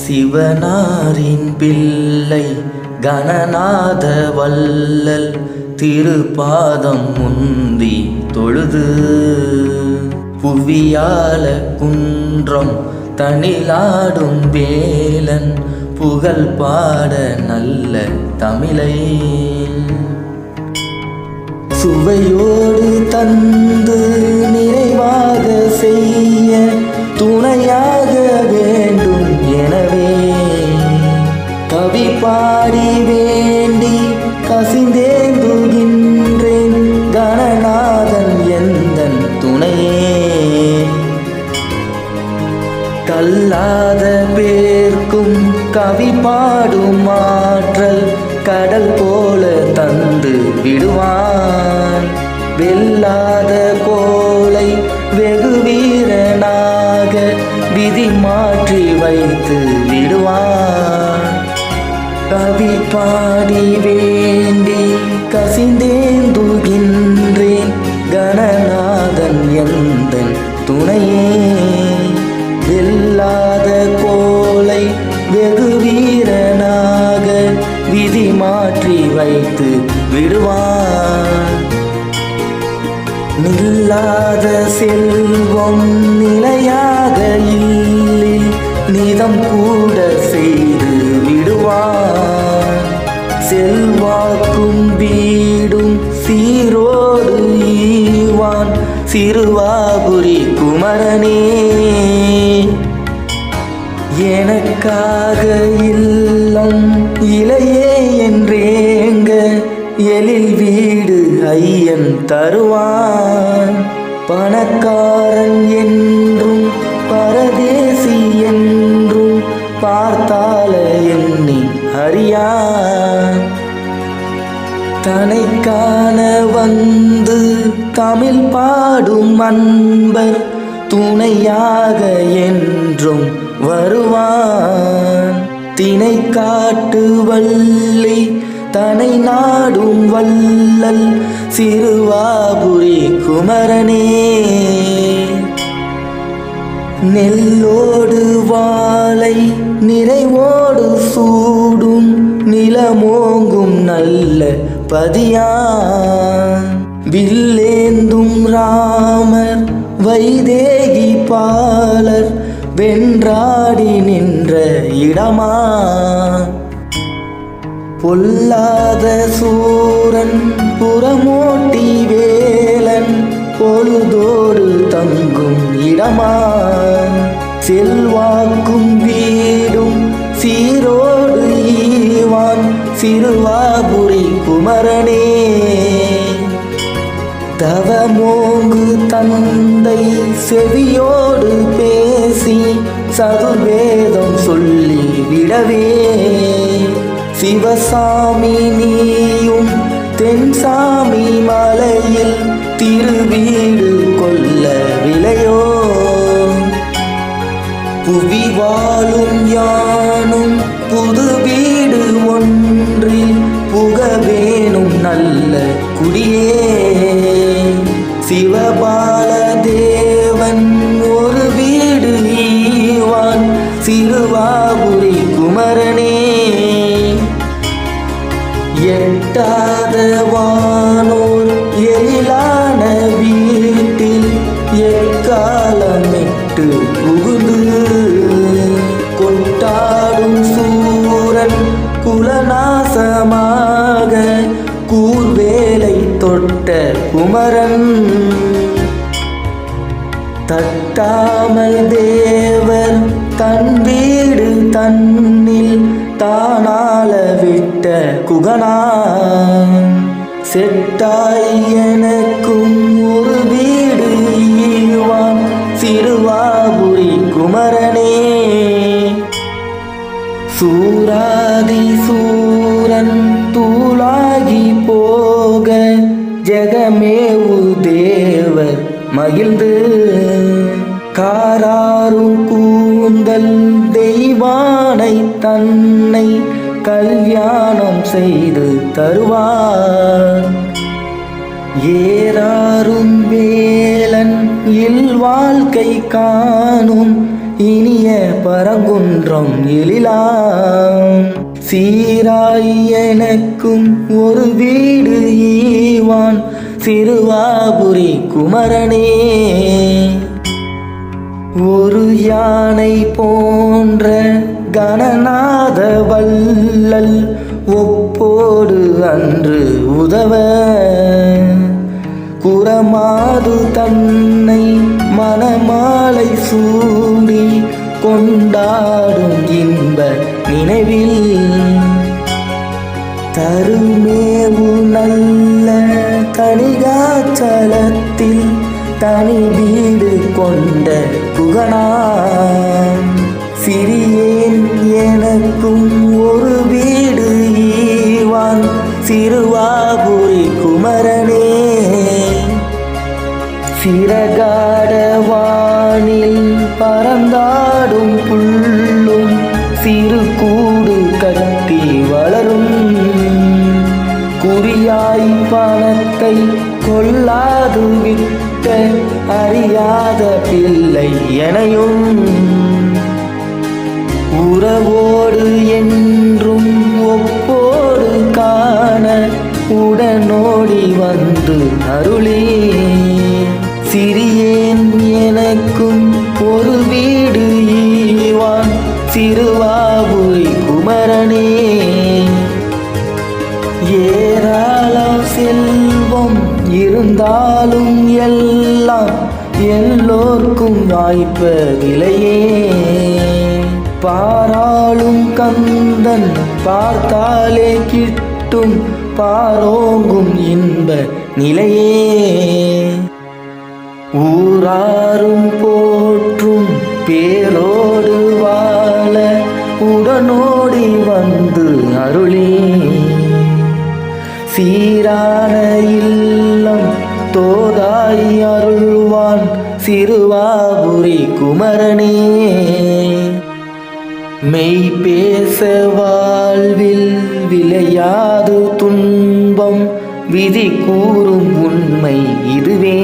சிவனாரின் பிள்ளை கணநாத வள்ளல் திருப்பாதம் முந்தி தொழுது புவியால குன்றம் தனிலாடும் வேலன் புகழ் பாட நல்ல தமிழை சுவையோடு தந்து நிறைவாக செய்ய துணையாக வேண்டும். எனவே கவி பாடி வேண்டி கசிந்தேந்துகின்றேன் கணநாதன் எந்தன் துணையே. கல்லாத பேர்க்கும் கவி பாடும் ஆற்றல் கடல் போல தந்து விடுவான். வெல்லாத கோளை வெகு வீரனாக விதி மாற்றி வைத்து விடுவான். கவி பாடி வேண்டி கசிந்தேந்துகின்றேன் கணநாதன் எந்தன் துணையே. வெல்லாத கோளை வெகு வீரனாக விதி மாற்றி வைத்து விடுவான். நில்லாத செல்வம் நிலையாக இல்லை நிதம் கூட செய்து விடுவான். செல்வாக்கும் வீடும் சீரோடு ஈவான் சிறுவாபுரி குமரனே. எனக்காக இல்லம் இளையே என்றேங்க எழில் வீடு ஐயன் தருவான். பணக்காரன் என்றும் பரதேசி என்றும் பார்த்தால எண்ணி அறியான். தனை காண வந்து தமிழ் பாடும் அன்பர் துணையாக என்றும் வருவான். தினை காட்டு வள்ளி தனை நாடும் வள்ளல் சிறுவாபுரி குமரனே. நெல்லோடு வாளை நிறைவோடு சூடும் நிலமோங்கும் நல்ல பதியான். வில்லேந்தும் ராமர் வைதேகி பாலர் வென்றாடி நின்ற இடமா. பொல்லாத சூரன் புறமோட்டி வேலன் பொழுதோடு தங்கும் இடமா. செல்வாக்கும் வீடும் சீரோடு ஈவான் சிறுவாபுரி குமரனே. தவமோங்கு தந்தை செவியோடு பேசி சதுர்வேதம் சொல்லி விடவே. சிவசாமி நீயும் தென்சாமி மலையில் திருவீடு கொள்ள விளையோ. புவி வாழும் யானும் புது வீடு ஒன்றில் புக வேணும் நல்ல குடியே. சிவபால தேவன் ஒரு வீடு ஈவான் சிறுவாபுரி குமரனே. எட்டாத வானோர் எழிலான வீட்டில் எக்காலமிட்டு புகுந்து கொட்டாடும் சூரன் குலநாசமாக கூர்வேலை தொட்ட குமரன். தட்டாமல் தேவர் தன் வீடு தன்னில் தானால விட்ட குகனான். செட்டாய் எனக்கும் ஒரு வீடு ஈவான் சிறுவாபுரி குமரனே. சூராதி சூரன் தூளாகி போக ஜெகமேவு தேவர் மகிழ்ந்து காராரும் கூந்தல் தெய்வானை தன்னை கல்யாணம் செய்து தருவார். ஏறாரும் வேலன் இல் வாழ்க்கை காணும் இனிய பரங்குன்றம் எழிலாம். சீராய் எனக்கும் ஒரு வீடு ஈவான் சிறுவாபுரி குமரனே. ஒரு யானை போன்ற கணநாத வள்ளல் ஒப்போடு அன்று உதவ குரமாது தன்னை மணமாலை சூடி கொண்டாடும் இன்ப நினைவில் தருமேவு நல்ல கனிகாச்சலத்தில் தனி வீடு கொண்ட குகனாம். சிறியேன் எனக்கும் ஒரு வீடு ஈவான் சிறுவாபுரி குமரனே. சிறகாட வானில் பறந்தாடும் புல்லும் சிறு கூடு கட்டி வளரும். குறியாய் பணத்தை கொள்ளாது விட்ட அறியாத பிள்ளை எனையும் உறவோடு என்றும் ஒப்போடு காண உடனோடி வந்து அருளே. சிறியேன் எனக்கும் ஒரு வீடு ஈவான் சிறுவாபுரி குமரனே. ஏராளம் செல்வம் இருந்தாலும் எல்லாம் எல்லோர்க்கும் வாய்ப்பதில்லையே. பாராளும் கந்தன் பார்த்தாலே கிட்டும் பாரோங்கும் இன்ப நிலையே. ஊராரும் போற்றும் பேரோடு வாழ உடனோடி வந்து அருளே. சீரான இல்லம் தோதாய் அருள்வான் சிறுவாபுரி குமரனே. மெய் பேச வாழ்வில் விளையாது துன்பம் விதி கூறும் உண்மை இதுவே.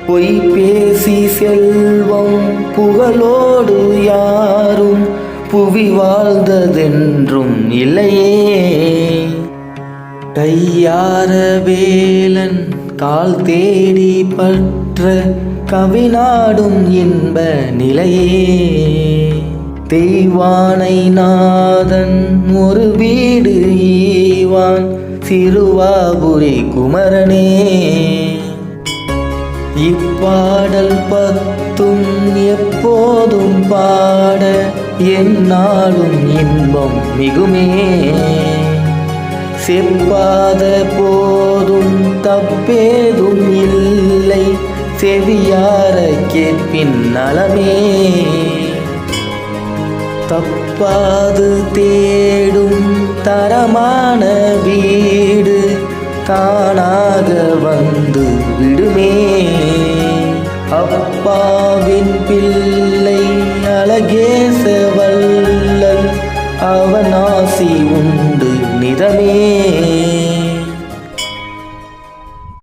பொய் பேசி செல்வம் புகழோடு யாரும் புவி வாழ்ந்ததென்றும் இல்லையே. கையார வேலன் கால் தேடி பற்ற கவிநாடும் இன்ப நிலையே. தெய்வானை நாதன் ஒரு வீடு ஈவான் சிறுவாபுரி குமரனே. இப்பாடல் பத்தும் எப்போதும் பாட எந்நாளும் இன்பம் மிகுமே. செப்பாத போதும் தப்பேதும் இல்லை செவியார கேட்பின் நலமே. தப்பாது தேடும் தரமான வீடு தானாக வந்து விடுமே. அப்பாவின் பிள்ளை அழகேச வள்ளல் அவன் ஆசி உண்டு நிதமே.